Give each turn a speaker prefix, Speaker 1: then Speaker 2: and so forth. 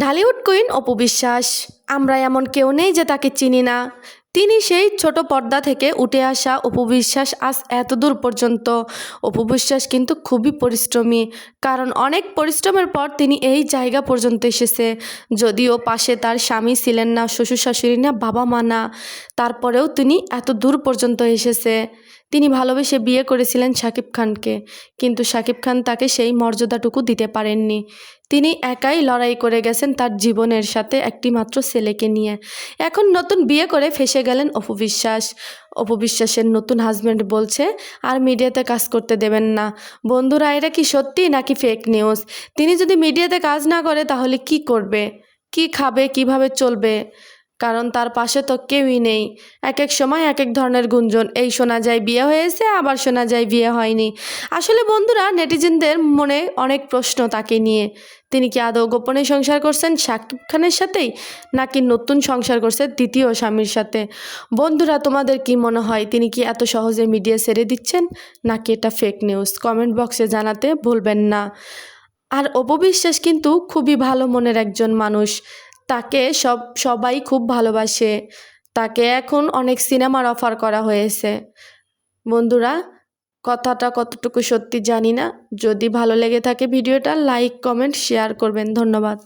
Speaker 1: Dhallywood queen Apu Biswas. আমরা এমন কেউ নেই যে তাকে চিনি না। তিনি সেই ছোট পর্দা থেকে উঠে আসা অপু বিশ্বাস আজ এত দূর পর্যন্ত। অপু বিশ্বাস কিন্তু খুবই পরিশ্রমী, কারণ অনেক পরিশ্রমের পর তিনি এই জায়গা পর্যন্ত এসেছে। যদিও পাশে তার স্বামী ছিলেন না, শ্বশুর শাশুড়ি না, বাবা মা না, তারপরেও তিনি এত দূর পর্যন্ত এসেছে। তিনি ভালোবেসে বিয়ে করেছিলেন শাকিব খানকে, কিন্তু শাকিব খান তাকে সেই মর্যাদাটুকু দিতে পারেননি। তিনি একাই লড়াই করে গেছেন তার জীবনের সাথে, একটি মাত্র ছেলেকে নিয়ে। এখন নতুন বিয়ে করে ফেসে গেলেন অপু বিশ্বাস। অপু বিশ্বাসের নতুন হাজব্যান্ড বলছে আর মিডিয়াতে কাজ করতে দেবেন না। বন্ধুরা, এটা কি সত্যি নাকি ফেক নিউজ? তিনি যদি মিডিয়াতে কাজ না করে তাহলে কি করবে, কি খাবে, কিভাবে চলবে? কারণ তার পাশে তো কেউই নেই। এক এক সময় এক এক ধরনের গুঞ্জন, এই শোনা যায় বিয়ে হয়েছে, আবার শোনা যায় বিয়ে হয়নি। আসলে বন্ধুরা, নেটিজেনদের মনে অনেক প্রশ্ন তাকে নিয়ে। তিনি কি আদৌ গোপনে সংসার করছেন শাকিব খানের সাথেই, নাকি নতুন সংসার করছে দ্বিতীয় স্বামীর সাথে? বন্ধুরা, তোমাদের কি মনে হয়, তিনি কি এত সহজে মিডিয়া ছেড়ে দিচ্ছেন, নাকি এটা ফেক নিউজ? কমেন্ট বক্সে জানাতে ভুলবেন না। আর অপু বিশ্বাস কিন্তু খুবই ভালো মনের একজন মানুষ। তাকে সবাই খুব ভালোবাসে। তাকে এখন অনেক সিনেমার অফার করা হয়েছে। বন্ধুরা, কথাটা কতটুকু সত্যি জানি না। যদি ভালো লেগে থাকে ভিডিওটা লাইক, কমেন্ট, শেয়ার করবেন। ধন্যবাদ।